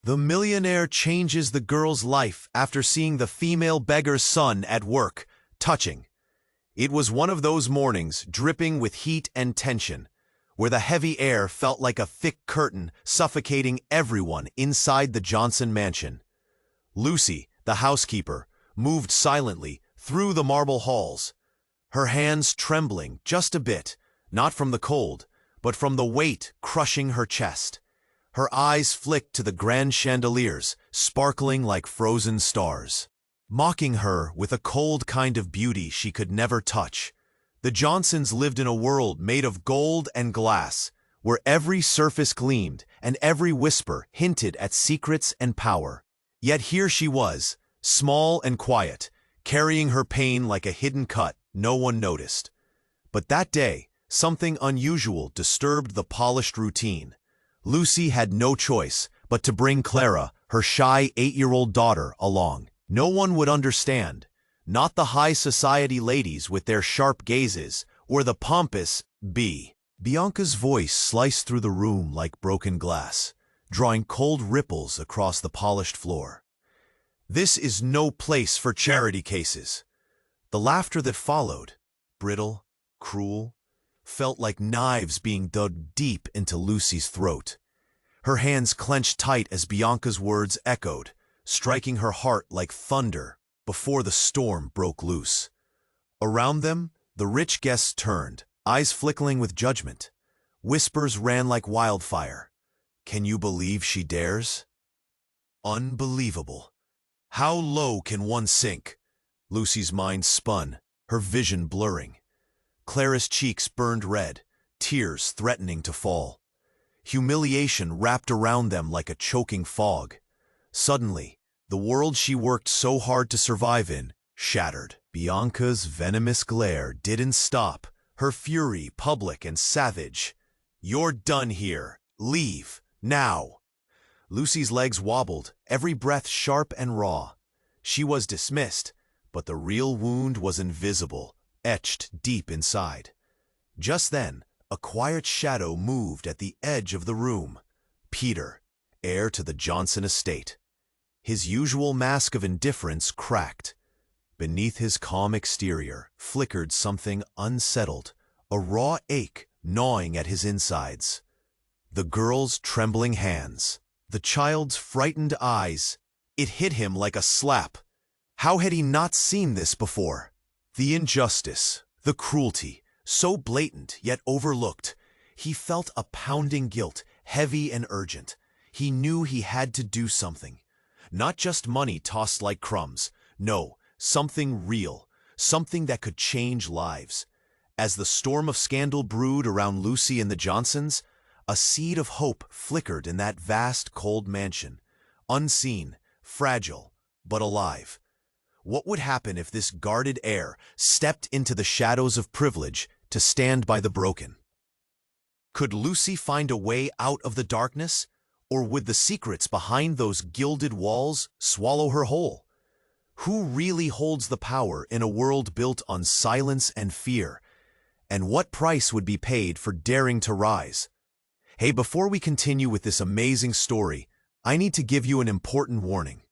The millionaire changes the girl's life after seeing the female beggar's son at work, touching. It was one of those mornings dripping with heat and tension, where the heavy air felt like a thick curtain suffocating everyone inside the Johnson mansion. Lucy, the housekeeper, moved silently through the marble halls, her hands trembling just a bit, not from the cold, but from the weight crushing her chest. Her eyes flicked to the grand chandeliers, sparkling like frozen stars, mocking her with a cold kind of beauty she could never touch. The Johnsons lived in a world made of gold and glass, where every surface gleamed and every whisper hinted at secrets and power. Yet here she was, small and quiet, carrying her pain like a hidden cut no one noticed. But that day, something unusual disturbed the polished routine. Lucy had no choice but to bring Clara, her shy 8-year-old daughter, along. No one would understand, not the high society ladies with their sharp gazes, or the pompous B. Bianca's voice sliced through the room like broken glass, drawing cold ripples across the polished floor. This is no place for charity cases. The laughter that followed, brittle, cruel, felt like knives being dug deep into Lucy's throat. Her hands clenched tight as Bianca's words echoed, striking her heart like thunder before the storm broke loose. Around them, the rich guests turned, eyes flickering with judgment. Whispers ran like wildfire. "Can you believe she dares? Unbelievable. How low can one sink?" Lucy's mind spun, her vision blurring. Clara's cheeks burned red, tears threatening to fall. Humiliation wrapped around them like a choking fog. Suddenly, the world she worked so hard to survive in shattered. Bianca's venomous glare didn't stop, her fury public and savage. "You're done here. Leave, now." Lucy's legs wobbled, every breath sharp and raw. She was dismissed, but the real wound was invisible, etched deep inside. Just then, a quiet shadow moved at the edge of the room. Peter, heir to the Johnson estate. His usual mask of indifference cracked. Beneath his calm exterior flickered something unsettled, a raw ache gnawing at his insides. The girl's trembling hands, the child's frightened eyes, it hit him like a slap. How had he not seen this before? The injustice, the cruelty, so blatant yet overlooked. He felt a pounding guilt, heavy and urgent. He knew he had to do something. Not just money tossed like crumbs. No, something real, something that could change lives. As the storm of scandal brewed around Lucy and the Johnsons, a seed of hope flickered in that vast, cold mansion. Unseen, fragile, but alive. What would happen if this guarded heir stepped into the shadows of privilege to stand by the broken? Could Lucy find a way out of the darkness? Or would the secrets behind those gilded walls swallow her whole? Who really holds the power in a world built on silence and fear? And what price would be paid for daring to rise? Hey, before we continue with this amazing story, I need to give you an important warning.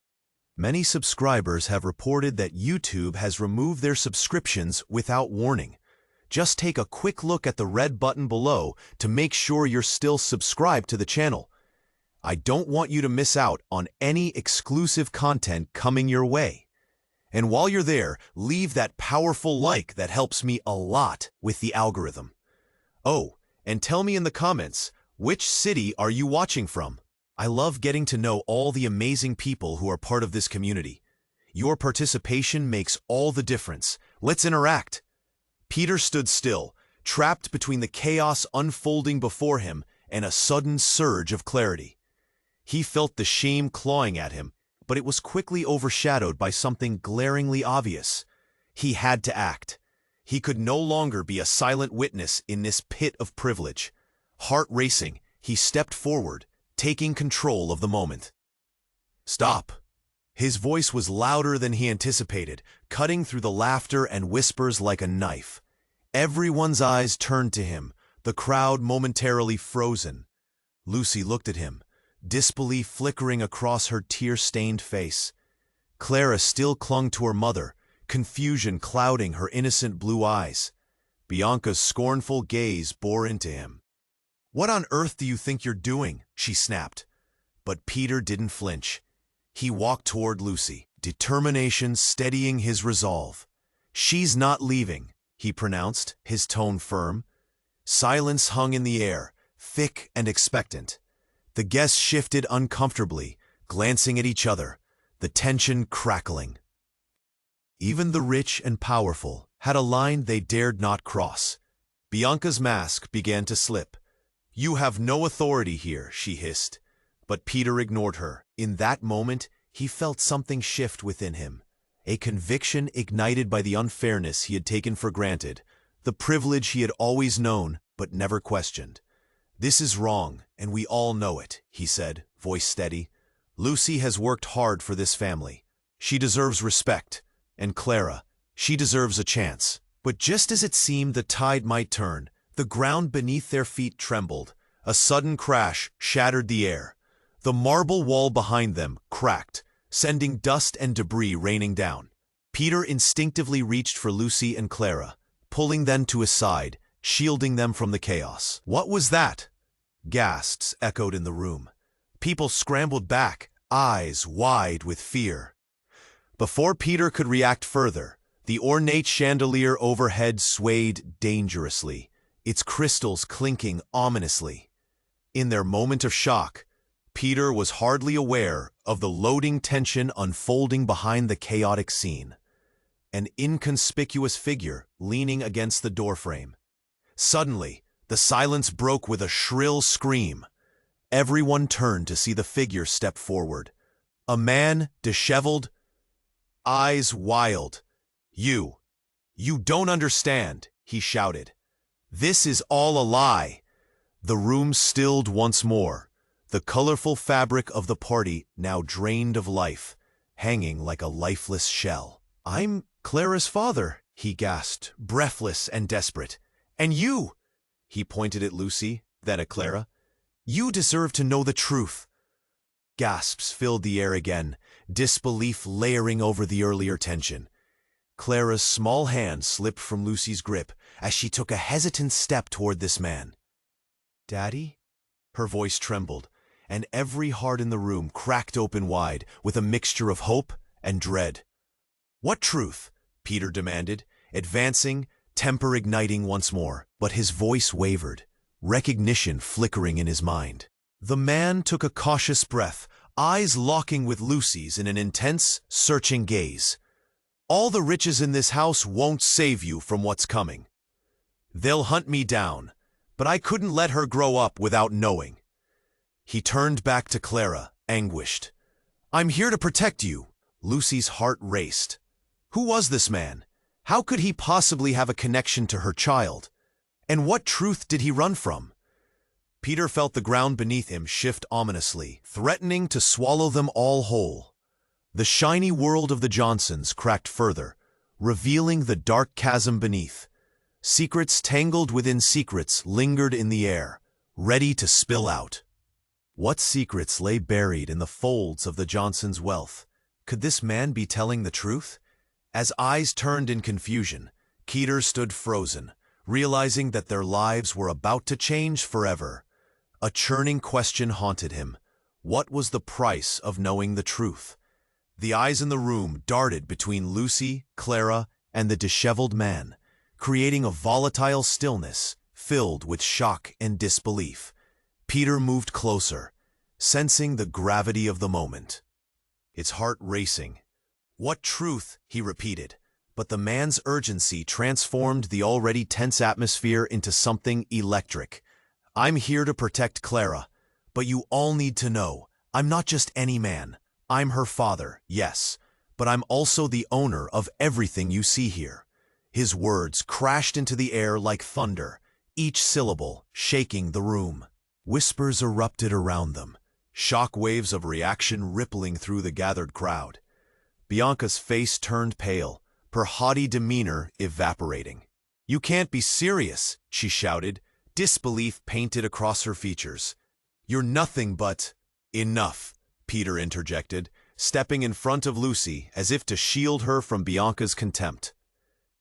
Many subscribers have reported that YouTube has removed their subscriptions without warning. Just take a quick look at the red button below to make sure you're still subscribed to the channel. I don't want you to miss out on any exclusive content coming your way. And while you're there, leave that powerful like that helps me a lot with the algorithm. Oh, and tell me in the comments, which city are you watching from? I love getting to know all the amazing people who are part of this community. Your participation makes all the difference. Let's interact. Peter stood still, trapped between the chaos unfolding before him and a sudden surge of clarity. He felt the shame clawing at him, but it was quickly overshadowed by something glaringly obvious. He had to act. He could no longer be a silent witness in this pit of privilege. Heart racing, he stepped forward, taking control of the moment. "Stop!" His voice was louder than he anticipated, cutting through the laughter and whispers like a knife. Everyone's eyes turned to him, the crowd momentarily frozen. Lucy looked at him, disbelief flickering across her tear-stained face. Clara still clung to her mother, confusion clouding her innocent blue eyes. Bianca's scornful gaze bore into him. "What on earth do you think you're doing?" she snapped. But Peter didn't flinch. He walked toward Lucy, determination steadying his resolve. "She's not leaving," he pronounced, his tone firm. Silence hung in the air, thick and expectant. The guests shifted uncomfortably, glancing at each other, the tension crackling. Even the rich and powerful had a line they dared not cross. Bianca's mask began to slip. "You have no authority here," she hissed. But Peter ignored her. In that moment, he felt something shift within him. A conviction ignited by the unfairness he had taken for granted, the privilege he had always known but never questioned. "This is wrong, and we all know it," he said, voice steady. "Lucy has worked hard for this family. She deserves respect. And Clara, she deserves a chance." But just as it seemed the tide might turn, the ground beneath their feet trembled. A sudden crash shattered the air. The marble wall behind them cracked, sending dust and debris raining down. Peter instinctively reached for Lucy and Clara, pulling them to his side, shielding them from the chaos. "What was that?" Gasps echoed in the room. People scrambled back, eyes wide with fear. Before Peter could react further, the ornate chandelier overhead swayed dangerously, its crystals clinking ominously. In their moment of shock, Peter was hardly aware of the loading tension unfolding behind the chaotic scene. An inconspicuous figure leaning against the doorframe. Suddenly, the silence broke with a shrill scream. Everyone turned to see the figure step forward. A man, disheveled, eyes wild. You don't understand," he shouted. "This is all a lie." The room stilled once more. The colorful fabric of the party now drained of life, hanging like a lifeless shell. "I'm Clara's father," he gasped, breathless and desperate. "And you," he pointed at Lucy, then at Clara, "you deserve to know the truth." Gasps filled the air again, disbelief layering over the earlier tension. Clara's small hand slipped from Lucy's grip as she took a hesitant step toward this man. "Daddy?" Her voice trembled, and every heart in the room cracked open wide with a mixture of hope and dread. "What truth?" Peter demanded, advancing, temper igniting once more. But his voice wavered, recognition flickering in his mind. The man took a cautious breath, eyes locking with Lucy's in an intense, searching gaze. "All the riches in this house won't save you from what's coming. They'll hunt me down, but I couldn't let her grow up without knowing." He turned back to Clara, anguished. "I'm here to protect you." Lucy's heart raced. Who was this man? How could he possibly have a connection to her child? And what truth did he run from? Peter felt the ground beneath him shift ominously, threatening to swallow them all whole. The shiny world of the Johnsons cracked further, revealing the dark chasm beneath. Secrets tangled within secrets lingered in the air, ready to spill out. What secrets lay buried in the folds of the Johnsons' wealth? Could this man be telling the truth? As eyes turned in confusion, Peter stood frozen, realizing that their lives were about to change forever. A churning question haunted him. What was the price of knowing the truth? The eyes in the room darted between Lucy, Clara, and the disheveled man, creating a volatile stillness filled with shock and disbelief. Peter moved closer, sensing the gravity of the moment. His heart racing. "What truth?" he repeated, but the man's urgency transformed the already tense atmosphere into something electric. "I'm here to protect Clara, but you all need to know, I'm not just any man. I'm her father, yes, but I'm also the owner of everything you see here." His words crashed into the air like thunder, each syllable shaking the room. Whispers erupted around them, shock waves of reaction rippling through the gathered crowd. Bianca's face turned pale, her haughty demeanor evaporating. "You can't be serious," she shouted, disbelief painted across her features. "You're nothing but—" Enough, Peter interjected, stepping in front of Lucy as if to shield her from Bianca's contempt.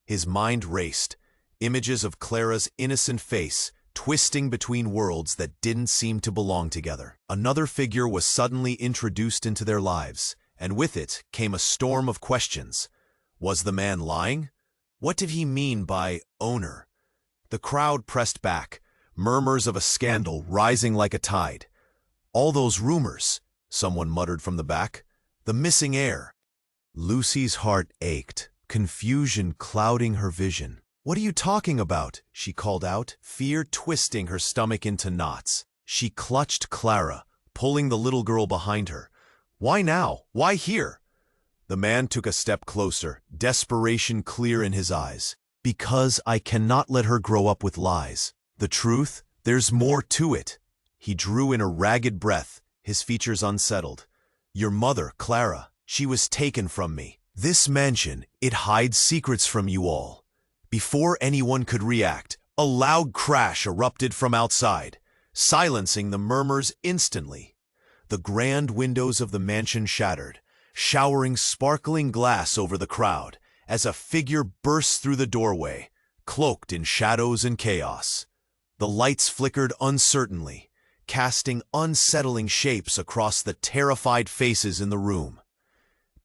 His mind raced, images of Clara's innocent face twisting between worlds that didn't seem to belong together. Another figure was suddenly introduced into their lives, and with it came a storm of questions. Was the man lying? What did he mean by owner? The crowd pressed back, murmurs of a scandal rising like a tide. All those rumors, someone muttered from the back. The missing heir. Lucy's heart ached, confusion clouding her vision. "What are you talking about?" she called out, fear twisting her stomach into knots. She clutched Clara, pulling the little girl behind her. "Why now? Why here?" The man took a step closer, desperation clear in his eyes. "Because I cannot let her grow up with lies. The truth? There's more to it." He drew in a ragged breath, his features unsettled. "Your mother, Clara, she was taken from me. This mansion, it hides secrets from you all." Before anyone could react, a loud crash erupted from outside, silencing the murmurs instantly. The grand windows of the mansion shattered, showering sparkling glass over the crowd, as a figure burst through the doorway, cloaked in shadows and chaos. The lights flickered uncertainly, casting unsettling shapes across the terrified faces in the room.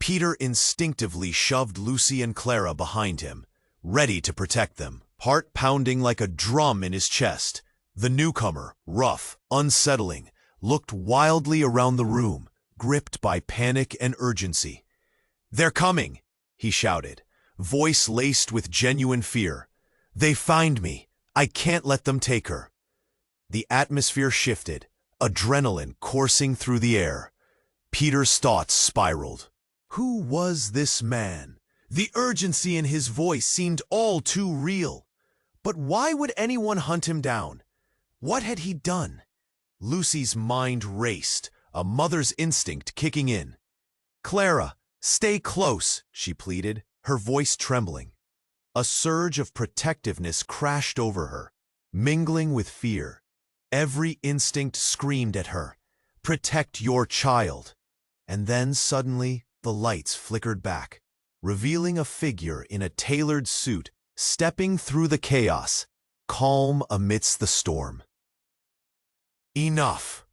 Peter instinctively shoved Lucy and Clara behind him, ready to protect them, heart pounding like a drum in his chest. The newcomer, rough, unsettling, looked wildly around the room, gripped by panic and urgency. "They're coming!" he shouted, voice laced with genuine fear. "They find me! I can't let them take her!" The atmosphere shifted, adrenaline coursing through the air. Peter's thoughts spiraled. Who was this man? The urgency in his voice seemed all too real. But why would anyone hunt him down? What had he done? Lucy's mind raced, a mother's instinct kicking in. "Clara, stay close," she pleaded, her voice trembling. A surge of protectiveness crashed over her, mingling with fear. Every instinct screamed at her, "Protect your child." And then suddenly the lights flickered back, revealing a figure in a tailored suit stepping through the chaos, calm amidst the storm. "Enough,"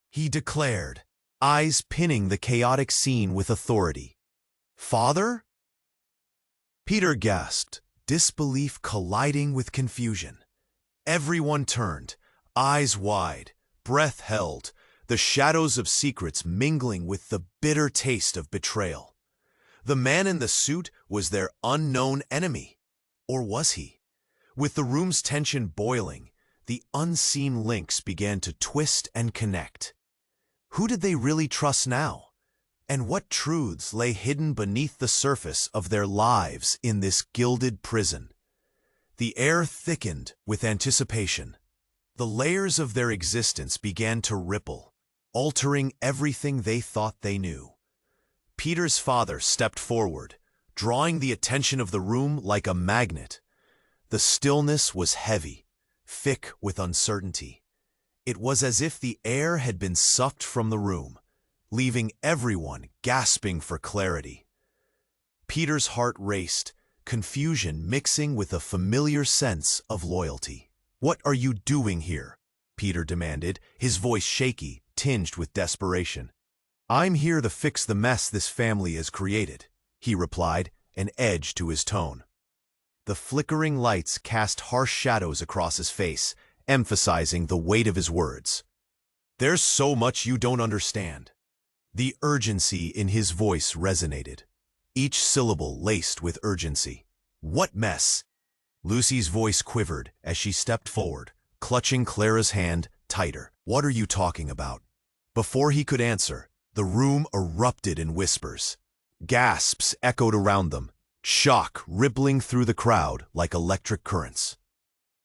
he declared, eyes pinning the chaotic scene with authority. "Father?" Peter gasped, disbelief colliding with confusion. Everyone turned, eyes wide, breath held, the shadows of secrets mingling with the bitter taste of betrayal. The man in the suit was their unknown enemy. Or was he? With the room's tension boiling, the unseen links began to twist and connect. Who did they really trust now? And what truths lay hidden beneath the surface of their lives in this gilded prison? The air thickened with anticipation. The layers of their existence began to ripple, altering everything they thought they knew. Peter's father stepped forward, drawing the attention of the room like a magnet. The stillness was heavy, thick with uncertainty. It was as if the air had been sucked from the room, leaving everyone gasping for clarity. Peter's heart raced, confusion mixing with a familiar sense of loyalty. "What are you doing here?" Peter demanded, his voice shaky, tinged with desperation. "I'm here to fix the mess this family has created," he replied, an edge to his tone. The flickering lights cast harsh shadows across his face, emphasizing the weight of his words. "There's so much you don't understand." The urgency in his voice resonated, each syllable laced with urgency. "What mess?" Lucy's voice quivered as she stepped forward, clutching Clara's hand tighter. "What are you talking about?" Before he could answer, the room erupted in whispers. Gasps echoed around them, shock rippling through the crowd like electric currents.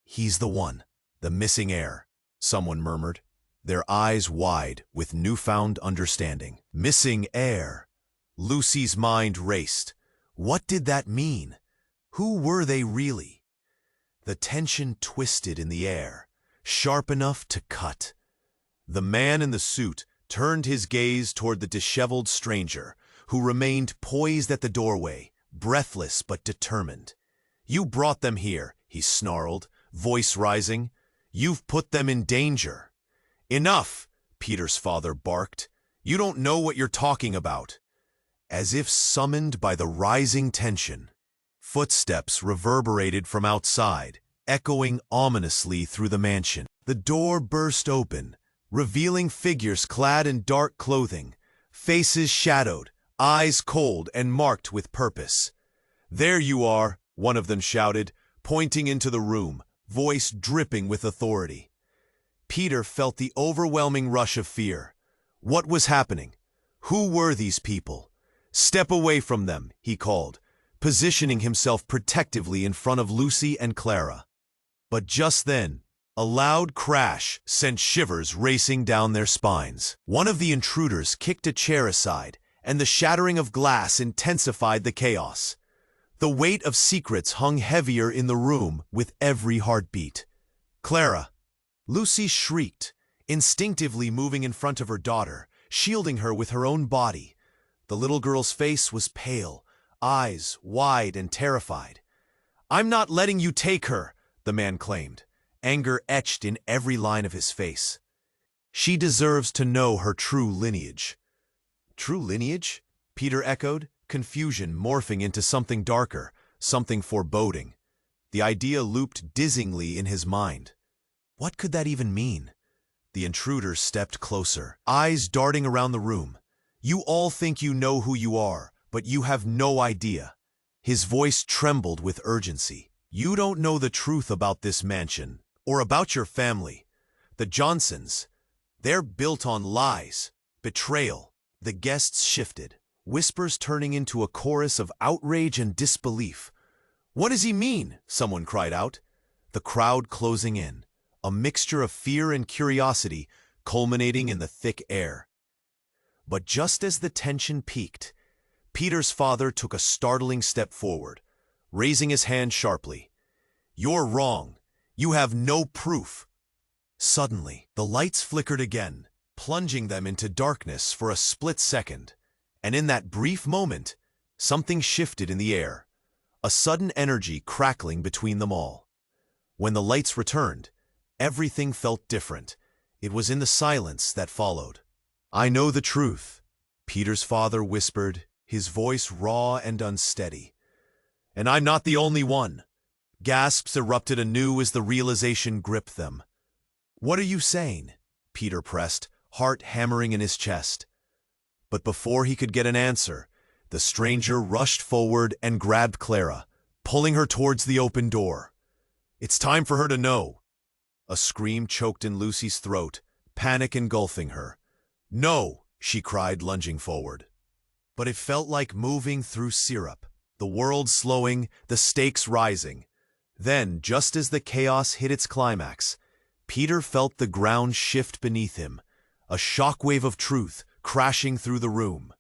"He's the one, the missing heir," someone murmured, their eyes wide with newfound understanding. Missing heir. Lucy's mind raced. What did that mean? Who were they really? The tension twisted in the air, sharp enough to cut. The man in the suit, turned his gaze toward the disheveled stranger, who remained poised at the doorway, breathless but determined. "You brought them here," he snarled, voice rising. "You've put them in danger." "Enough!" Peter's father barked. "You don't know what you're talking about." As if summoned by the rising tension, footsteps reverberated from outside, echoing ominously through the mansion. The door burst open, revealing figures clad in dark clothing, faces shadowed, eyes cold and marked with purpose. "There you are," one of them shouted, pointing into the room, voice dripping with authority. Peter felt the overwhelming rush of fear. What was happening? Who were these people? "Step away from them," he called, positioning himself protectively in front of Lucy and Clara. But just then, a loud crash sent shivers racing down their spines. One of the intruders kicked a chair aside, and the shattering of glass intensified the chaos. The weight of secrets hung heavier in the room with every heartbeat. "Clara!" Lucy shrieked, instinctively moving in front of her daughter, shielding her with her own body. The little girl's face was pale, eyes wide and terrified. "I'm not letting you take her," the man claimed, anger etched in every line of his face. "She deserves to know her true lineage." "True lineage?" Peter echoed, confusion morphing into something darker, something foreboding. The idea looped dizzyingly in his mind. What could that even mean? The intruder stepped closer, eyes darting around the room. "You all think you know who you are, but you have no idea." His voice trembled with urgency. "You don't know the truth about this mansion, or about your family. The Johnsons, they're built on lies, betrayal." The guests shifted, whispers turning into a chorus of outrage and disbelief. "What does he mean?" someone cried out. The crowd closing in, a mixture of fear and curiosity culminating in the thick air. But just as the tension peaked, Peter's father took a startling step forward, raising his hand sharply. "You're wrong. You have no proof." Suddenly, the lights flickered again, plunging them into darkness for a split second. And in that brief moment, something shifted in the air, a sudden energy crackling between them all. When the lights returned, everything felt different. It was in the silence that followed. "I know the truth," Peter's father whispered, his voice raw and unsteady. "And I'm not the only one." Gasps erupted anew as the realization gripped them. "What are you saying?" Peter pressed, heart hammering in his chest. But before he could get an answer, the stranger rushed forward and grabbed Clara, pulling her towards the open door. "It's time for her to know." A scream choked in Lucy's throat, panic engulfing her. "No!" she cried, lunging forward. But it felt like moving through syrup, the world slowing, the stakes rising. Then, just as the chaos hit its climax, Peter felt the ground shift beneath him, a shockwave of truth crashing through the room.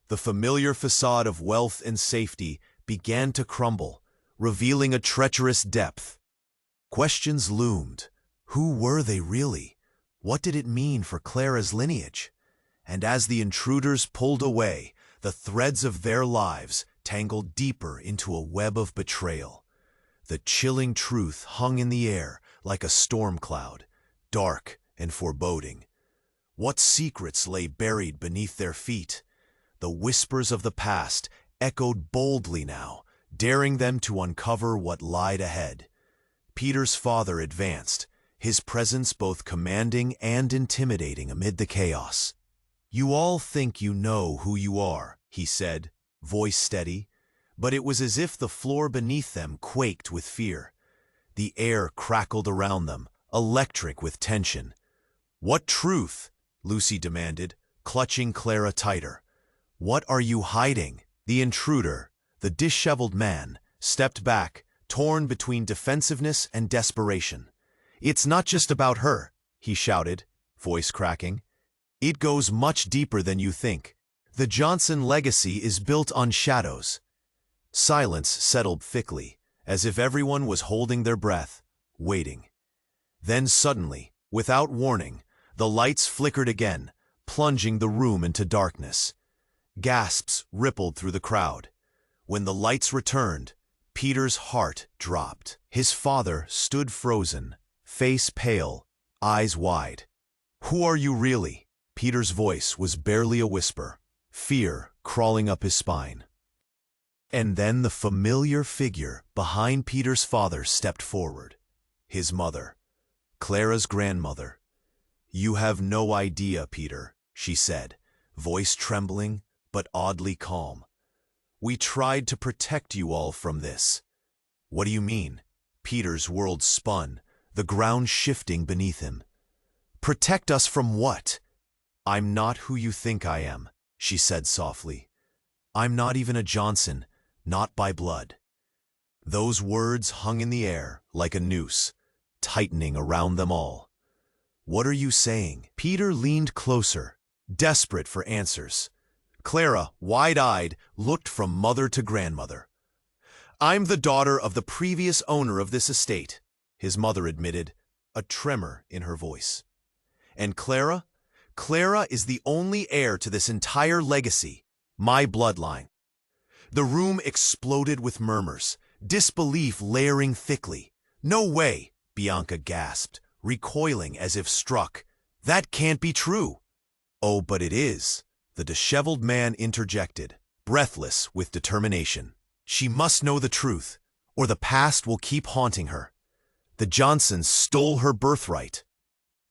The familiar facade of wealth and safety began to crumble, revealing a treacherous depth. Questions loomed. Who were they really? What did it mean for Clara's lineage? And as the intruders pulled away, the threads of their lives tangled deeper into a web of betrayal. The chilling truth hung in the air like a storm cloud, dark and foreboding. What secrets lay buried beneath their feet? The whispers of the past echoed boldly now, daring them to uncover what lied ahead. Peter's father advanced, his presence both commanding and intimidating amid the chaos. "You all think you know who you are," he said, voice steady, but it was as if the floor beneath them quaked with fear. The air crackled around them, electric with tension. "What truth?" Lucy demanded, clutching Clara tighter. "What are you hiding?" The intruder, the disheveled man, stepped back, torn between defensiveness and desperation. "It's not just about her," he shouted, voice cracking. "It goes much deeper than you think. The Johnson legacy is built on shadows." Silence settled thickly, as if everyone was holding their breath, waiting. Then suddenly, without warning, the lights flickered again, plunging the room into darkness. Gasps rippled through the crowd. When the lights returned, Peter's heart dropped. His father stood frozen, face pale, eyes wide. "Who are you really?" Peter's voice was barely a whisper, fear crawling up his spine. And then the familiar figure behind Peter's father stepped forward. His mother, Clara's grandmother. "You have no idea, Peter," she said, voice trembling but oddly calm. "We tried to protect you all from this." "What do you mean?" Peter's world spun, the ground shifting beneath him. "Protect us from what?" "I'm not who you think I am," she said softly. "I'm not even a Johnson, not by blood." Those words hung in the air like a noose, tightening around them all. "What are you saying?" Peter leaned closer, desperate for answers. Clara, wide-eyed, looked from mother to grandmother. "I'm the daughter of the previous owner of this estate," his mother admitted, a tremor in her voice. "And Clara? Clara is the only heir to this entire legacy, my bloodline." The room exploded with murmurs, disbelief layering thickly. "No way," Bianca gasped, recoiling as if struck. "That can't be true." "Oh, but it is," the disheveled man interjected, breathless with determination. "She must know the truth, or the past will keep haunting her. The Johnsons stole her birthright."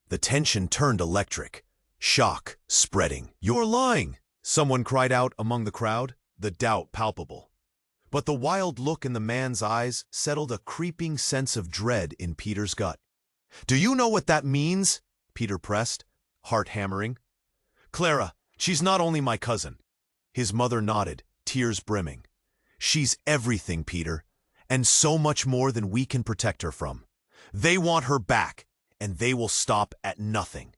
The tension turned electric, shock spreading. "You're lying!" someone cried out among the crowd, the doubt palpable. But the wild look in the man's eyes settled a creeping sense of dread in Peter's gut. "Do you know what that means?" Peter pressed, heart hammering. "Clara, she's not only my cousin." His mother nodded, tears brimming. "She's everything, Peter, and so much more than we can protect her from. They want her back, and they will stop at nothing."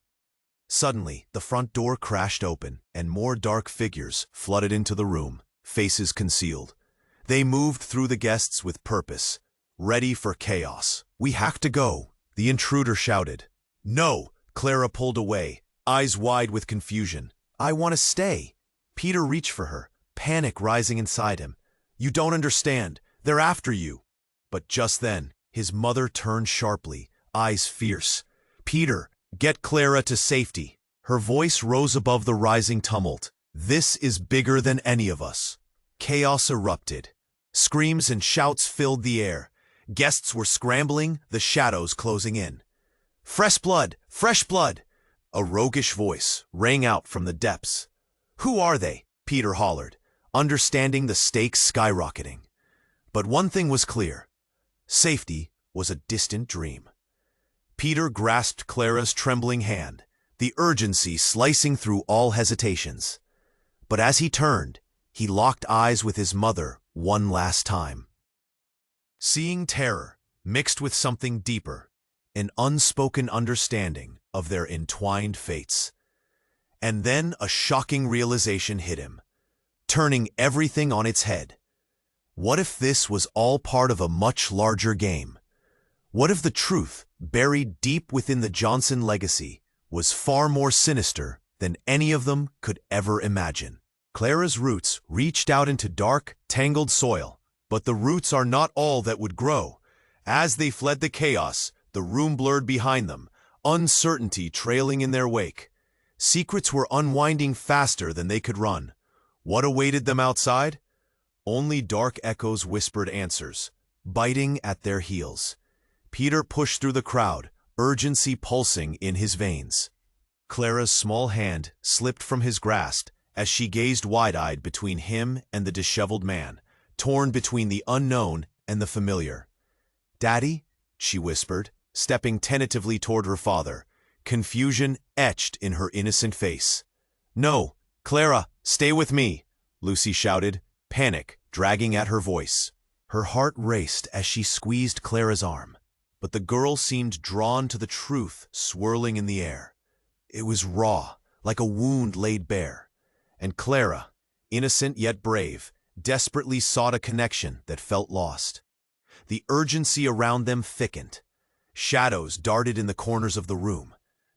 Suddenly, the front door crashed open, and more dark figures flooded into the room, faces concealed. They moved through the guests with purpose, ready for chaos. "We have to go," the intruder shouted. "No," Clara pulled away, eyes wide with confusion. "I want to stay." Peter reached for her, panic rising inside him. "You don't understand. They're after you." But just then, his mother turned sharply, eyes fierce. "Peter, get Clara to safety." Her voice rose above the rising tumult. "This is bigger than any of us." Chaos erupted. Screams and shouts filled the air. Guests were scrambling, the shadows closing in. "Fresh blood! Fresh blood!" A roguish voice rang out from the depths. "Who are they?" Peter hollered, understanding the stakes skyrocketing. But one thing was clear. Safety was a distant dream. Peter grasped Clara's trembling hand, the urgency slicing through all hesitations. But as he turned, he locked eyes with his mother one last time. Seeing terror mixed with something deeper, an unspoken understanding of their entwined fates. And then a shocking realization hit him, turning everything on its head. What if this was all part of a much larger game? What if the truth, buried deep within the Johnson legacy, was far more sinister than any of them could ever imagine? Clara's roots reached out into dark, tangled soil, but the roots are not all that would grow. As they fled the chaos, the room blurred behind them, uncertainty trailing in their wake. Secrets were unwinding faster than they could run. What awaited them outside? Only dark echoes whispered answers, biting at their heels. Peter pushed through the crowd, urgency pulsing in his veins. Clara's small hand slipped from his grasp as she gazed wide-eyed between him and the disheveled man, torn between the unknown and the familiar. "Daddy?" she whispered, stepping tentatively toward her father, confusion etched in her innocent face. "No, Clara, stay with me," Lucy shouted, panic dragging at her voice. Her heart raced as she squeezed Clara's arm, but the girl seemed drawn to the truth swirling in the air. It was raw, like a wound laid bare. And Clara, innocent yet brave, desperately sought a connection that felt lost. The urgency around them thickened. Shadows darted in the corners of the room,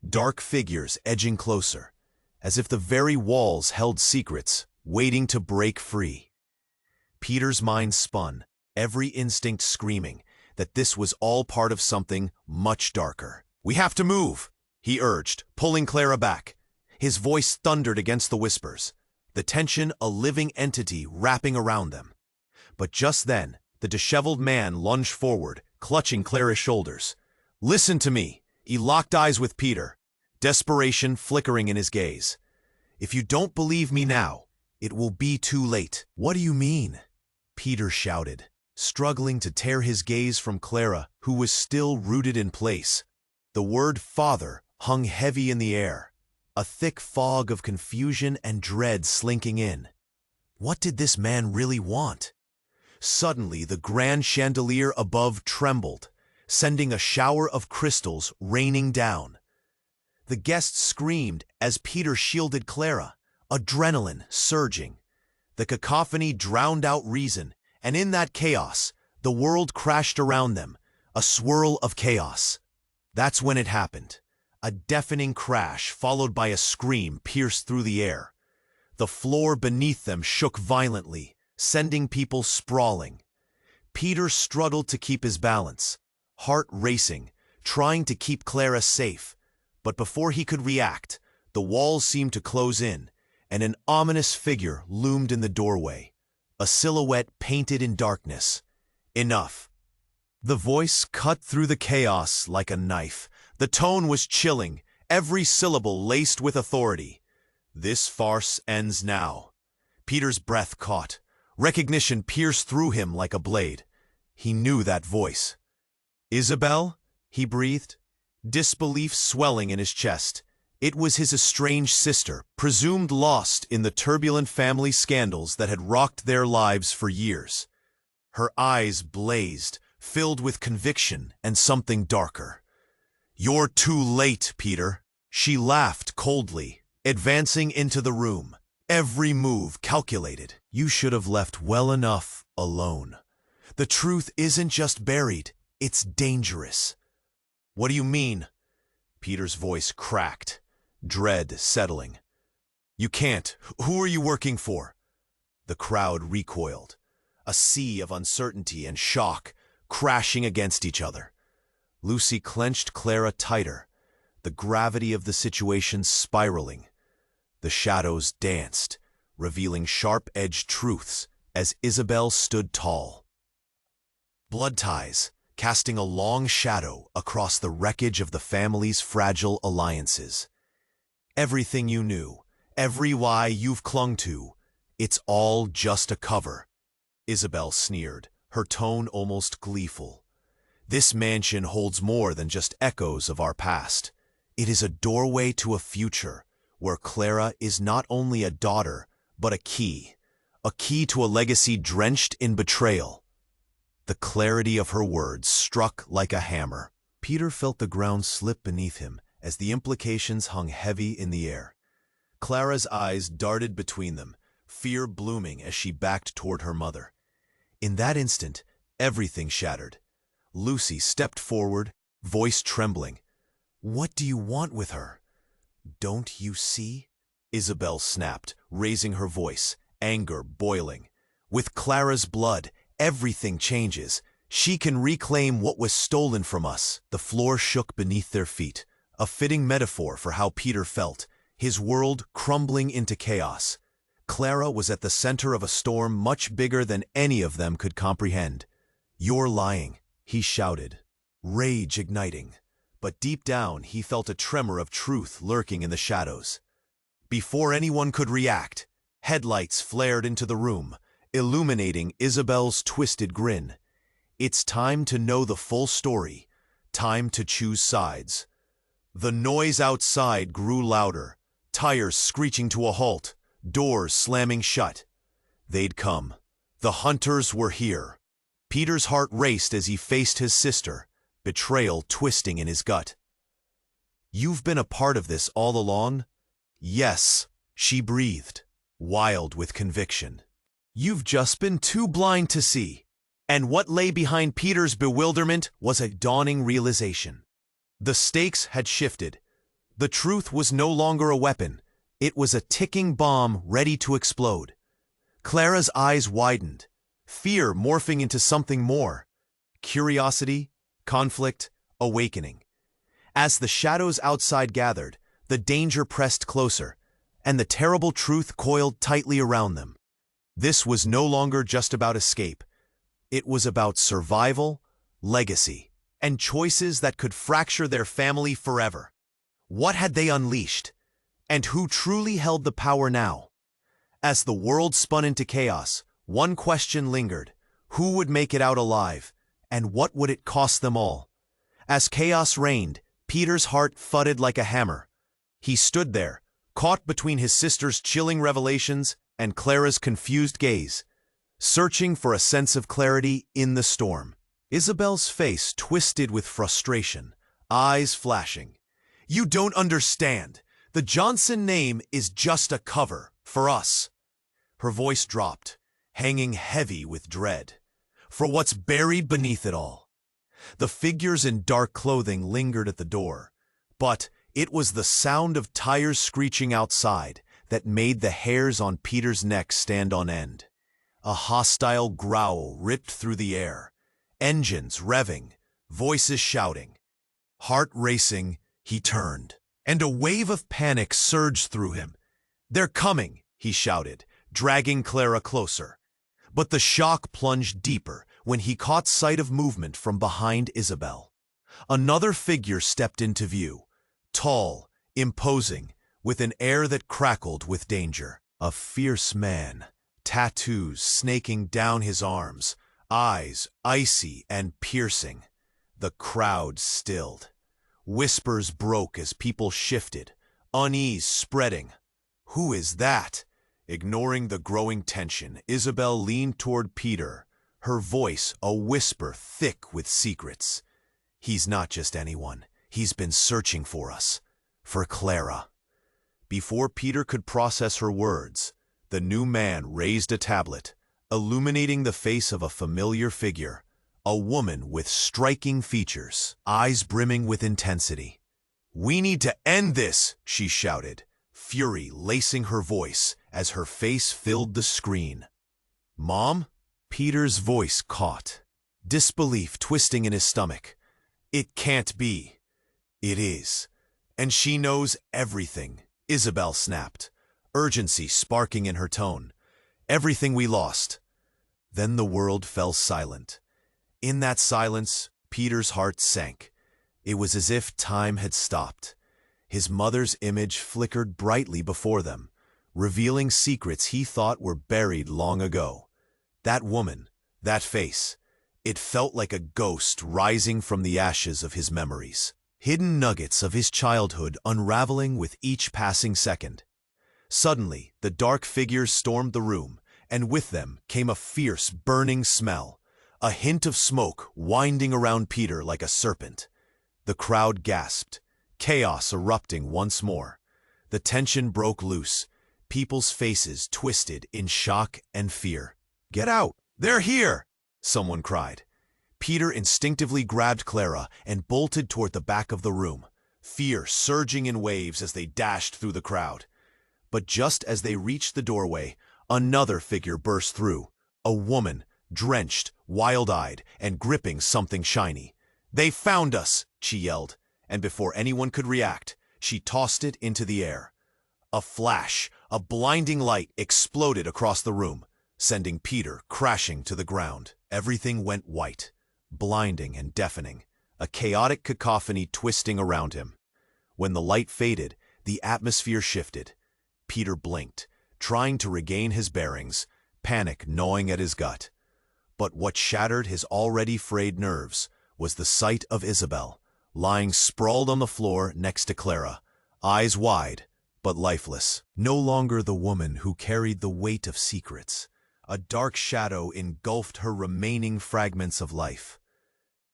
dark figures edging closer. as if the very walls held secrets, waiting to break free. Peter's mind spun, every instinct screaming that this was all part of something much darker. "We have to move," he urged, pulling Clara back. His voice thundered against the whispers, the tension a living entity wrapping around them. But just then, the disheveled man lunged forward, clutching Clara's shoulders. "Listen to me." He locked eyes with Peter, desperation flickering in his gaze. "If you don't believe me now, it will be too late." "What do you mean?" Peter shouted, struggling to tear his gaze from Clara, who was still rooted in place. The word father hung heavy in the air, a thick fog of confusion and dread slinking in. What did this man really want? Suddenly, the grand chandelier above trembled, sending a shower of crystals raining down. The guests screamed as Peter shielded Clara, adrenaline surging. The cacophony drowned out reason, and in that chaos, the world crashed around them, a swirl of chaos. That's when it happened. A deafening crash followed by a scream pierced through the air. The floor beneath them shook violently, sending people sprawling. Peter struggled to keep his balance, heart racing, trying to keep Clara safe. But before he could react, the walls seemed to close in, and an ominous figure loomed in the doorway, a silhouette painted in darkness. "Enough." The voice cut through the chaos like a knife. The tone was chilling, every syllable laced with authority. "This farce ends now." Peter's breath caught. Recognition pierced through him like a blade. He knew that voice. "Isabel?" he breathed, disbelief swelling in his chest. It was his estranged sister, presumed lost in the turbulent family scandals that had rocked their lives for years. Her eyes blazed, filled with conviction and something darker. "You're too late, Peter." She laughed coldly, advancing into the room, every move calculated. "You should have left well enough alone. The truth isn't just buried, it's dangerous." "What do you mean?" Peter's voice cracked, dread settling. "You can't. Who are you working for?" The crowd recoiled, a sea of uncertainty and shock crashing against each other. Lucy clenched Clara tighter, the gravity of the situation spiraling. The shadows danced, revealing sharp-edged truths as Isabel stood tall. Blood ties, casting a long shadow across the wreckage of the family's fragile alliances. "Everything you knew, every lie you've clung to, it's all just a cover," Isabel sneered, her tone almost gleeful. "This mansion holds more than just echoes of our past. It is a doorway to a future where Clara is not only a daughter, but a key to a legacy drenched in betrayal." The clarity of her words struck like a hammer. Peter felt the ground slip beneath him as the implications hung heavy in the air. Clara's eyes darted between them, fear blooming as she backed toward her mother. In that instant, everything shattered. Lucy stepped forward, voice trembling. "What do you want with her?" "Don't you see?" Isabel snapped, raising her voice, anger boiling. "With Clara's blood, everything changes. She can reclaim what was stolen from us." The floor shook beneath their feet, a fitting metaphor for how Peter felt, his world crumbling into chaos. Clara was at the center of a storm much bigger than any of them could comprehend. "You're lying," he shouted, rage igniting. But deep down, he felt a tremor of truth lurking in the shadows. Before anyone could react, headlights flared into the room, illuminating Isabel's twisted grin. "It's time to know the full story, time to choose sides." The noise outside grew louder, tires screeching to a halt, doors slamming shut. They'd come. The hunters were here. Peter's heart raced as he faced his sister, betrayal twisting in his gut. "You've been a part of this all along?" "Yes," she breathed, wild with conviction. "You've just been too blind to see." And what lay behind Peter's bewilderment was a dawning realization. The stakes had shifted. The truth was no longer a weapon. It was a ticking bomb ready to explode. Clara's eyes widened, fear morphing into something more. Curiosity, conflict, awakening. As the shadows outside gathered, the danger pressed closer, and the terrible truth coiled tightly around them. This was no longer just about escape. It was about survival, legacy, and choices that could fracture their family forever. What had they unleashed? And who truly held the power now? As the world spun into chaos, one question lingered. Who would make it out alive, and what would it cost them all? As chaos reigned, Peter's heart thudded like a hammer. He stood there, caught between his sister's chilling revelations and Clara's confused gaze, searching for a sense of clarity in the storm. Isabel's face twisted with frustration, eyes flashing. "You don't understand. The Johnson name is just a cover for us." Her voice dropped, hanging heavy with dread. For what's buried beneath it all? The figures in dark clothing lingered at the door, but it was the sound of tires screeching outside that made the hairs on Peter's neck stand on end. A hostile growl ripped through the air, engines revving, voices shouting. Heart racing, he turned, and a wave of panic surged through him. "They're coming," he shouted, dragging Clara closer. But the shock plunged deeper when he caught sight of movement from behind Isabel. Another figure stepped into view, tall, imposing, with an air that crackled with danger. A fierce man, tattoos snaking down his arms, eyes icy and piercing. The crowd stilled. Whispers broke as people shifted, unease spreading. "Who is that?" Ignoring the growing tension, Isabel leaned toward Peter, her voice a whisper thick with secrets. "He's not just anyone. He's been searching for us. For Clara." Before Peter could process her words, the new man raised a tablet, illuminating the face of a familiar figure, a woman with striking features, eyes brimming with intensity. "We need to end this," she shouted, fury lacing her voice as her face filled the screen. "Mom?" Peter's voice caught, disbelief twisting in his stomach. "It can't be." "It is. And she knows everything," Isabel snapped, urgency sparking in her tone. "Everything we lost." Then the world fell silent. In that silence, Peter's heart sank. It was as if time had stopped. His mother's image flickered brightly before them, revealing secrets he thought were buried long ago. That woman, that face, it felt like a ghost rising from the ashes of his memories. Hidden nuggets of his childhood unraveling with each passing second. Suddenly, the dark figures stormed the room, and with them came a fierce, burning smell, a hint of smoke winding around Peter like a serpent. The crowd gasped, chaos erupting once more. The tension broke loose, people's faces twisted in shock and fear. "Get out! They're here!" someone cried. Peter instinctively grabbed Clara and bolted toward the back of the room, fear surging in waves as they dashed through the crowd. But just as they reached the doorway, another figure burst through, a woman, drenched, wild-eyed, and gripping something shiny. "They found us!" she yelled, and before anyone could react, she tossed it into the air. A flash, a blinding light exploded across the room, sending Peter crashing to the ground. Everything went white, blinding and deafening, a chaotic cacophony twisting around him. When the light faded, the atmosphere shifted. Peter blinked, trying to regain his bearings, panic gnawing at his gut. But what shattered his already frayed nerves was the sight of Isabel, lying sprawled on the floor next to Clara, eyes wide but lifeless. No longer the woman who carried the weight of secrets. A dark shadow engulfed her remaining fragments of life.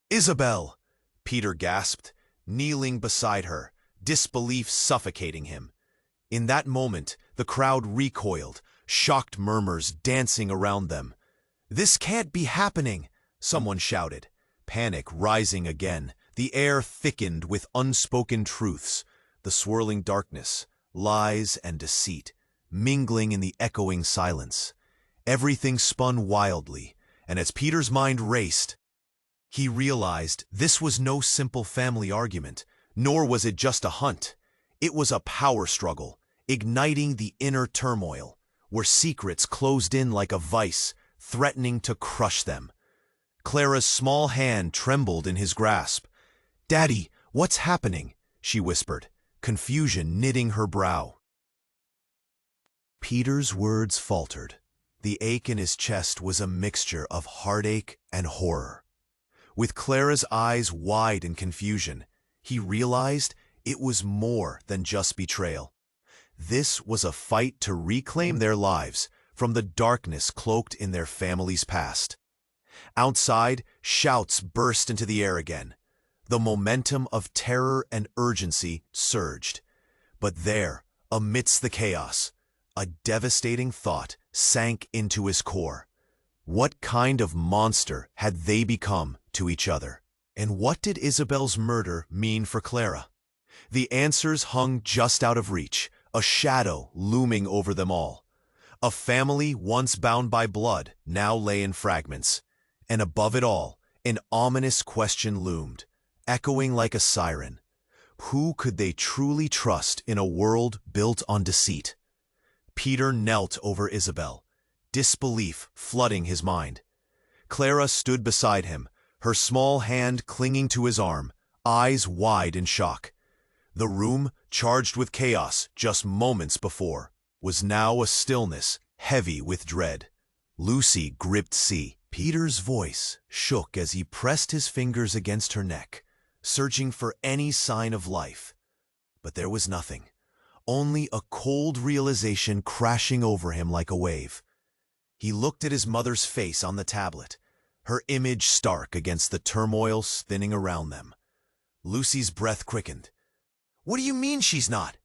"Isabel!" Peter gasped, kneeling beside her, disbelief suffocating him. In that moment, the crowd recoiled, shocked murmurs dancing around them. "This can't be happening!" someone shouted, panic rising again. The air thickened with unspoken truths, the swirling darkness, lies, and deceit, mingling in the echoing silence. Everything spun wildly, and as Peter's mind raced, he realized this was no simple family argument, nor was it just a hunt. It was a power struggle, igniting the inner turmoil, where secrets closed in like a vice, threatening to crush them. Clara's small hand trembled in his grasp. "Daddy, what's happening?" she whispered, confusion knitting her brow. Peter's words faltered. The ache in his chest was a mixture of heartache and horror. With Clara's eyes wide in confusion, he realized it was more than just betrayal. This was a fight to reclaim their lives from the darkness cloaked in their family's past. Outside, shouts burst into the air again. The momentum of terror and urgency surged. But there, amidst the chaos, a devastating thought sank into his core. What kind of monster had they become to each other? And what did Isabel's murder mean for Clara? The answers hung just out of reach, a shadow looming over them all. A family once bound by blood now lay in fragments. And above it all, an ominous question loomed, echoing like a siren. Who could they truly trust in a world built on deceit? Peter knelt over Isabel, disbelief flooding his mind. Clara stood beside him, her small hand clinging to his arm, eyes wide in shock. The room, charged with chaos just moments before, was now a stillness heavy with dread. Lucy gripped C. Peter's voice shook as he pressed his fingers against her neck, searching for any sign of life. But there was nothing, only a cold realization crashing over him like a wave. He looked at his mother's face on the tablet, her image stark against the turmoil spinning around them. Lucy's breath quickened. "What do you mean she's not?"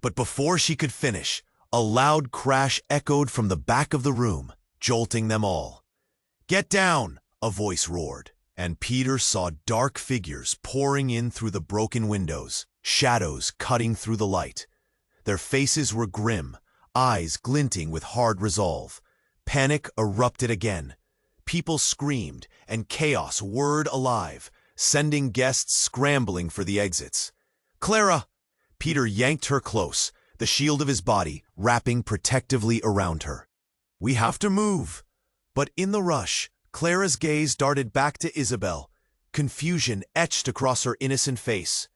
But before she could finish, a loud crash echoed from the back of the room, jolting them all. "Get down!" a voice roared, and Peter saw dark figures pouring in through the broken windows, shadows cutting through the light. Their faces were grim, eyes glinting with hard resolve. Panic erupted again. People screamed, and chaos whirred alive, sending guests scrambling for the exits. "Clara!" Peter yanked her close, the shield of his body wrapping protectively around her. "We have to move." But in the rush, Clara's gaze darted back to Isabel, confusion etched across her innocent face.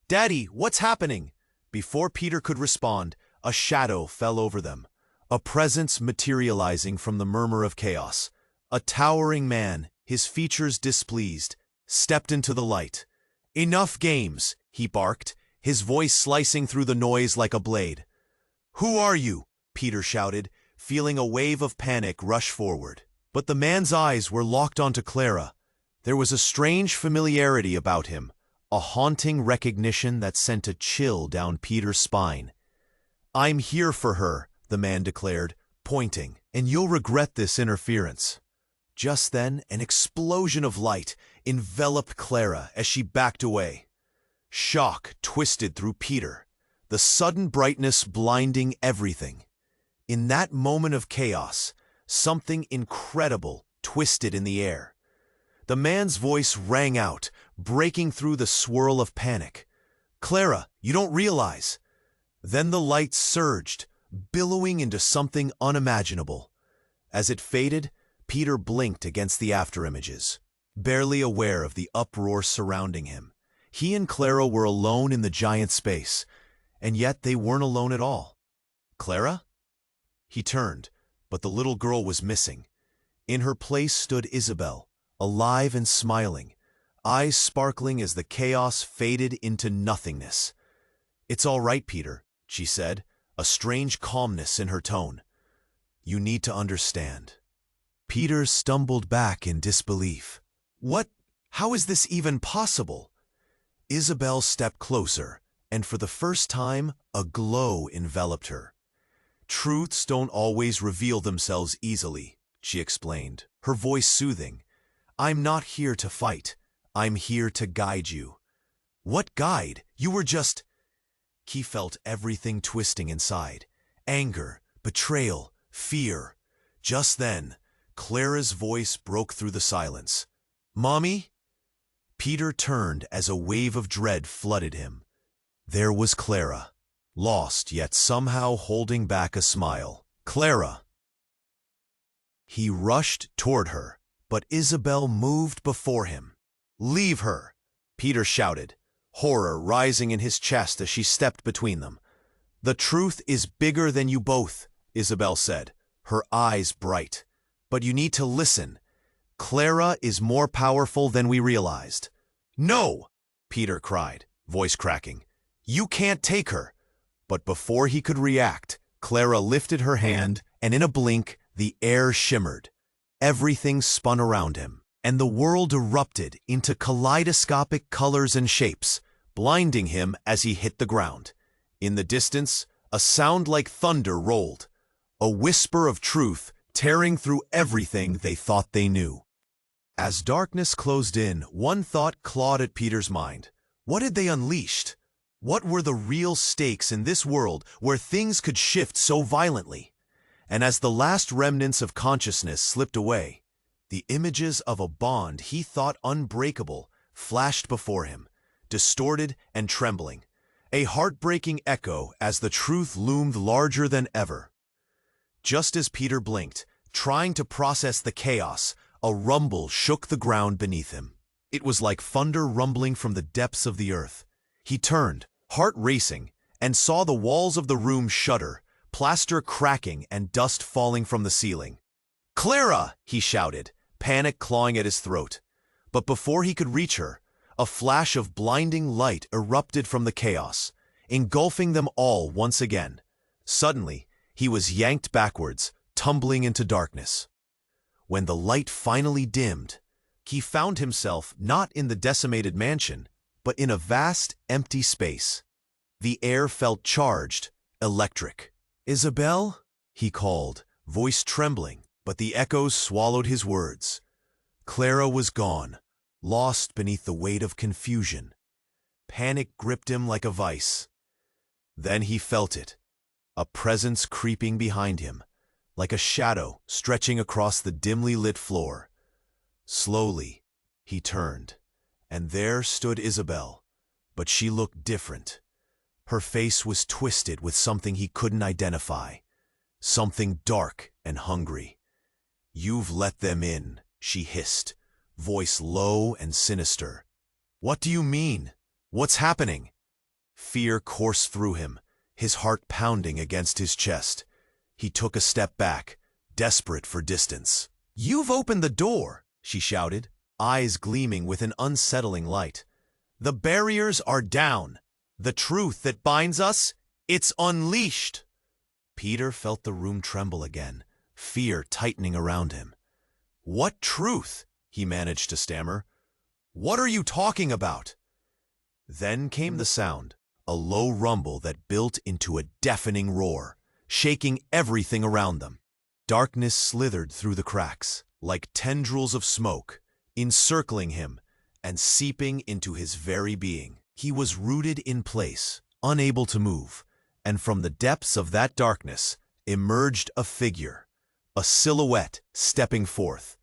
"Daddy, what's happening?" Before Peter could respond, a shadow fell over them, a presence materializing from the murmur of chaos. A towering man, his features displeased, stepped into the light. "Enough games," he barked, his voice slicing through the noise like a blade. "Who are you?" Peter shouted, feeling a wave of panic rush forward. But the man's eyes were locked onto Clara. There was a strange familiarity about him, a haunting recognition that sent a chill down Peter's spine. "I'm here for her," the man declared, pointing, "and you'll regret this interference." Just then, an explosion of light enveloped Clara as she backed away. Shock twisted through Peter, the sudden brightness blinding everything. In that moment of chaos, something incredible twisted in the air. The man's voice rang out, breaking through the swirl of panic. "Clara, you don't realize." Then the light surged, billowing into something unimaginable. As it faded, Peter blinked against the afterimages, barely aware of the uproar surrounding him. He and Clara were alone in the giant space, and yet they weren't alone at all. "Clara?" He turned, but the little girl was missing. In her place stood Isabel, alive and smiling, eyes sparkling as the chaos faded into nothingness. "It's all right, Peter," she said, a strange calmness in her tone. "You need to understand." Peter stumbled back in disbelief. "What? How is this even possible?" Isabel stepped closer, and for the first time, a glow enveloped her. "Truths don't always reveal themselves easily," she explained, her voice soothing. "I'm not here to fight. I'm here to guide you." "What guide? You were just—" He felt everything twisting inside. Anger, betrayal, fear. Just then, Clara's voice broke through the silence. "Mommy?" Peter turned as a wave of dread flooded him. There was Clara, lost yet somehow holding back a smile. "Clara!" He rushed toward her, but Isabel moved before him. "Leave her!" Peter shouted, horror rising in his chest as she stepped between them. "The truth is bigger than you both," Isabel said, her eyes bright. "But you need to listen. Clara is more powerful than we realized." "No!" Peter cried, voice cracking. "You can't take her!" But before he could react, Clara lifted her hand, and in a blink, the air shimmered. Everything spun around him, and the world erupted into kaleidoscopic colors and shapes, blinding him as he hit the ground. In the distance, a sound like thunder rolled, a whisper of truth tearing through everything they thought they knew. As darkness closed in, one thought clawed at Peter's mind. What had they unleashed? What were the real stakes in this world where things could shift so violently? And as the last remnants of consciousness slipped away, the images of a bond he thought unbreakable flashed before him, distorted and trembling, a heartbreaking echo as the truth loomed larger than ever. Just as Peter blinked, trying to process the chaos, a rumble shook the ground beneath him. It was like thunder rumbling from the depths of the earth. He turned, heart racing, and saw the walls of the room shudder, plaster cracking and dust falling from the ceiling. "Clara!" he shouted, panic clawing at his throat. But before he could reach her, a flash of blinding light erupted from the chaos, engulfing them all once again. Suddenly, he was yanked backwards, tumbling into darkness. When the light finally dimmed, he found himself not in the decimated mansion, but in a vast, empty space. The air felt charged, electric. "Isabel?" he called, voice trembling, but the echoes swallowed his words. Clara was gone, lost beneath the weight of confusion. Panic gripped him like a vice. Then he felt it, a presence creeping behind him, like a shadow stretching across the dimly lit floor. Slowly, he turned, and there stood Isabel, but she looked different. Her face was twisted with something he couldn't identify, something dark and hungry. "You've let them in," she hissed, voice low and sinister. "What do you mean? What's happening?" Fear coursed through him, his heart pounding against his chest. He took a step back, desperate for distance. "You've opened the door," she shouted, eyes gleaming with an unsettling light. "The barriers are down. The truth that binds us, it's unleashed." Peter felt the room tremble again, fear tightening around him. "What truth?" he managed to stammer. "What are you talking about?" Then came the sound, a low rumble that built into a deafening roar, shaking everything around them. Darkness slithered through the cracks, like tendrils of smoke, encircling him and seeping into his very being. He was rooted in place, unable to move, and from the depths of that darkness emerged a figure, a silhouette stepping forth,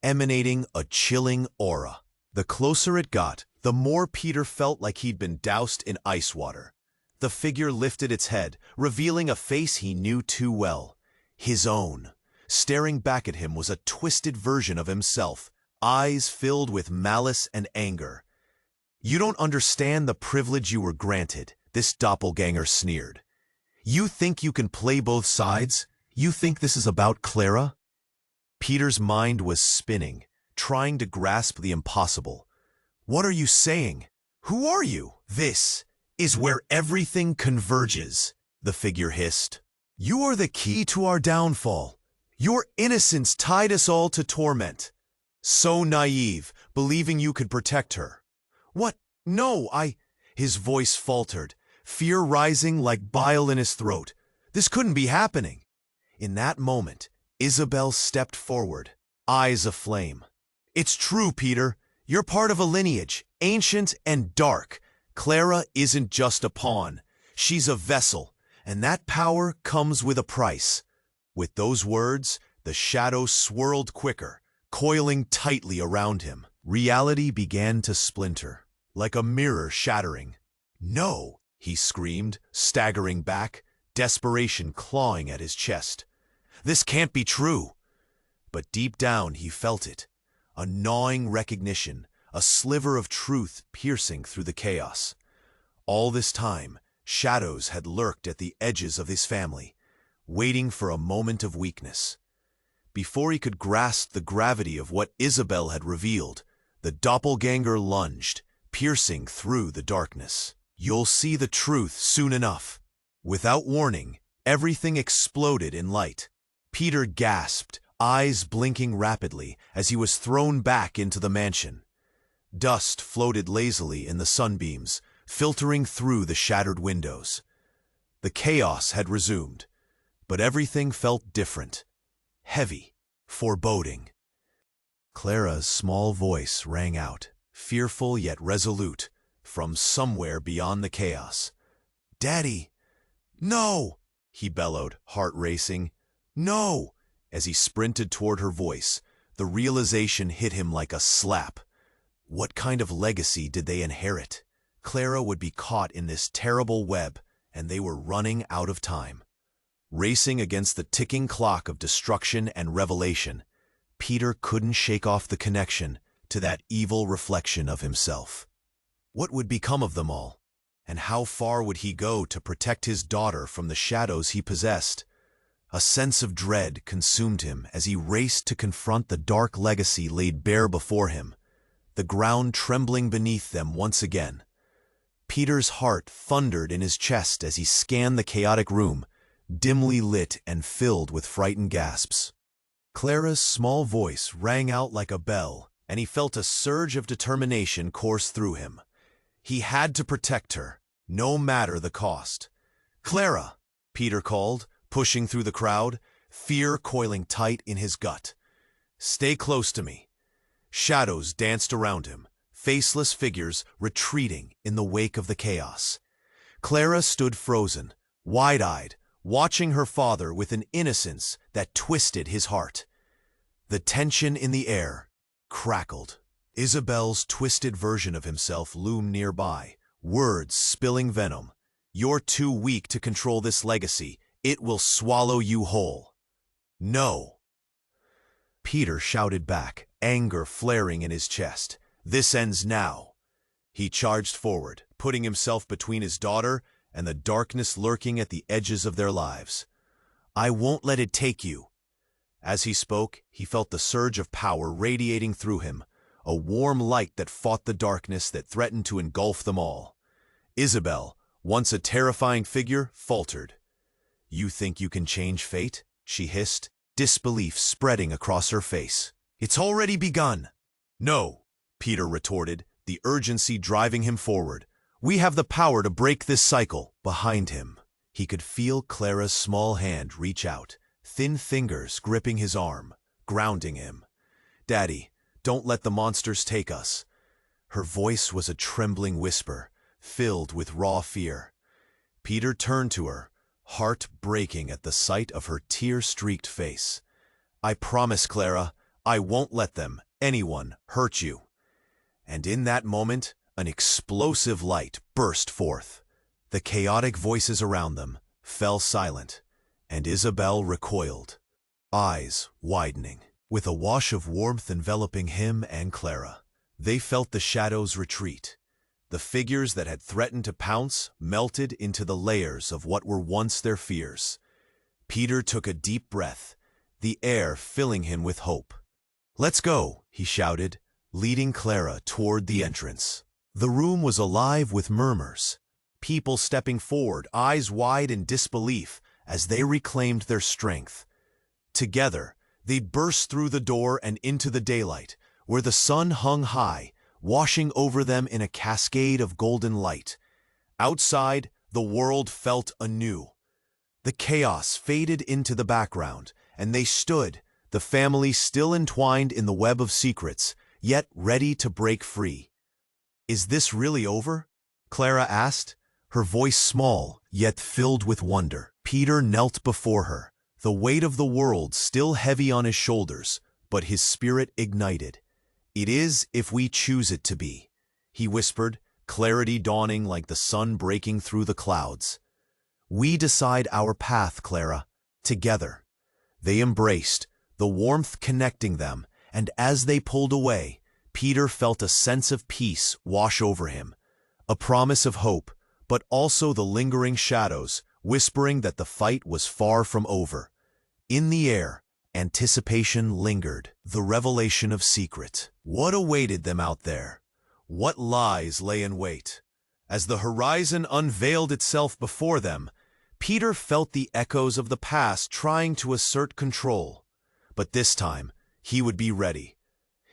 emanating a chilling aura. The closer it got, the more Peter felt like he'd been doused in ice water. The figure lifted its head, revealing a face he knew too well, his own. Staring back at him was a twisted version of himself, eyes filled with malice and anger. "You don't understand the privilege you were granted," this doppelganger sneered. "You think you can play both sides? You think this is about Clara?" Peter's mind was spinning, trying to grasp the impossible. "What are you saying? Who are you?" "This is where everything converges," the figure hissed. "You are the key to our downfall. Your innocence tied us all to torment. So naive, believing you could protect her." "What? No, His voice faltered, fear rising like bile in his throat. This couldn't be happening. In that moment, Isabel stepped forward, eyes aflame. "It's true, Peter. You're part of a lineage, ancient and dark. Clara isn't just a pawn. She's a vessel, and that power comes with a price." With those words, the shadow swirled quicker, coiling tightly around him. Reality began to splinter, like a mirror shattering. "No!" he screamed, staggering back, desperation clawing at his chest. "This can't be true." But deep down he felt it, a gnawing recognition, a sliver of truth piercing through the chaos. All this time, shadows had lurked at the edges of his family, waiting for a moment of weakness. Before he could grasp the gravity of what Isabel had revealed, the doppelganger lunged, piercing through the darkness. "You'll see the truth soon enough." Without warning, everything exploded in light. Peter gasped, eyes blinking rapidly, as he was thrown back into the mansion. Dust floated lazily in the sunbeams, filtering through the shattered windows. The chaos had resumed, but everything felt different, heavy, foreboding. Clara's small voice rang out, fearful yet resolute, from somewhere beyond the chaos. "Daddy! No!" he bellowed, heart racing. "No!" As he sprinted toward her voice, the realization hit him like a slap. What kind of legacy did they inherit? Clara would be caught in this terrible web, and they were running out of time. Racing against the ticking clock of destruction and revelation, Peter couldn't shake off the connection to that evil reflection of himself. What would become of them all? And how far would he go to protect his daughter from the shadows he possessed? A sense of dread consumed him as he raced to confront the dark legacy laid bare before him, the ground trembling beneath them once again. Peter's heart thundered in his chest as he scanned the chaotic room, dimly lit and filled with frightened gasps. Clara's small voice rang out like a bell, and he felt a surge of determination course through him. He had to protect her, no matter the cost. "Clara!" Peter called, pushing through the crowd, fear coiling tight in his gut. "Stay close to me." Shadows danced around him, faceless figures retreating in the wake of the chaos. Clara stood frozen, wide-eyed, watching her father with an innocence that twisted his heart. The tension in the air crackled. Isabel's twisted version of himself loomed nearby, words spilling venom. "You're too weak to control this legacy. It will swallow you whole." "No!" Peter shouted back, anger flaring in his chest. "This ends now." He charged forward, putting himself between his daughter and the darkness lurking at the edges of their lives. "I won't let it take you." As he spoke, he felt the surge of power radiating through him, a warm light that fought the darkness that threatened to engulf them all. Isabel, once a terrifying figure, faltered. "You think you can change fate?" she hissed, disbelief spreading across her face. "It's already begun." "No," Peter retorted, the urgency driving him forward. "We have the power to break this cycle." Behind him, he could feel Clara's small hand reach out, thin fingers gripping his arm, grounding him. "Daddy, don't let the monsters take us." Her voice was a trembling whisper, filled with raw fear. Peter turned to her, heart breaking at the sight of her tear-streaked face. "I promise, Clara, I won't let them, anyone, hurt you." And in that moment, an explosive light burst forth. The chaotic voices around them fell silent, and Isabel recoiled, eyes widening. With a wash of warmth enveloping him and Clara, they felt the shadows retreat. The figures that had threatened to pounce melted into the layers of what were once their fears. Peter took a deep breath, the air filling him with hope. "Let's go," he shouted, leading Clara toward the entrance. The room was alive with murmurs, people stepping forward, eyes wide in disbelief as they reclaimed their strength. Together, they burst through the door and into the daylight, where the sun hung high, washing over them in a cascade of golden light. Outside, the world felt anew. The chaos faded into the background, and they stood, the family still entwined in the web of secrets, yet ready to break free. "Is this really over?" Clara asked, her voice small, yet filled with wonder. Peter knelt before her, the weight of the world still heavy on his shoulders, but his spirit ignited. "It is if we choose it to be," he whispered, clarity dawning like the sun breaking through the clouds. "We decide our path, Clara, together." They embraced, the warmth connecting them, and as they pulled away, Peter felt a sense of peace wash over him, a promise of hope, but also the lingering shadows, whispering that the fight was far from over. In the air, anticipation lingered, the revelation of secret. What awaited them out there? What lies lay in wait? As the horizon unveiled itself before them, Peter felt the echoes of the past trying to assert control. But this time, he would be ready.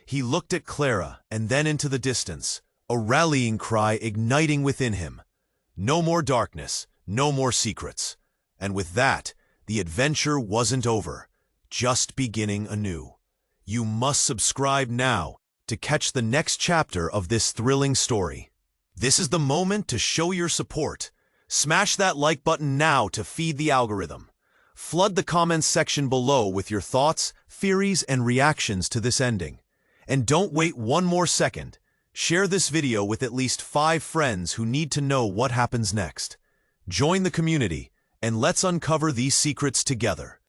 He looked at Clara and then into the distance, a rallying cry igniting within him. No more darkness, no more secrets. And with that, the adventure wasn't over, just beginning anew. You must subscribe now to catch the next chapter of this thrilling story. This is the moment to show your support. Smash that like button now to feed the algorithm. Flood the comments section below with your thoughts, theories, and reactions to this ending. And don't wait one more second. Share this video with at least 5 friends who need to know what happens next. Join the community, and let's uncover these secrets together.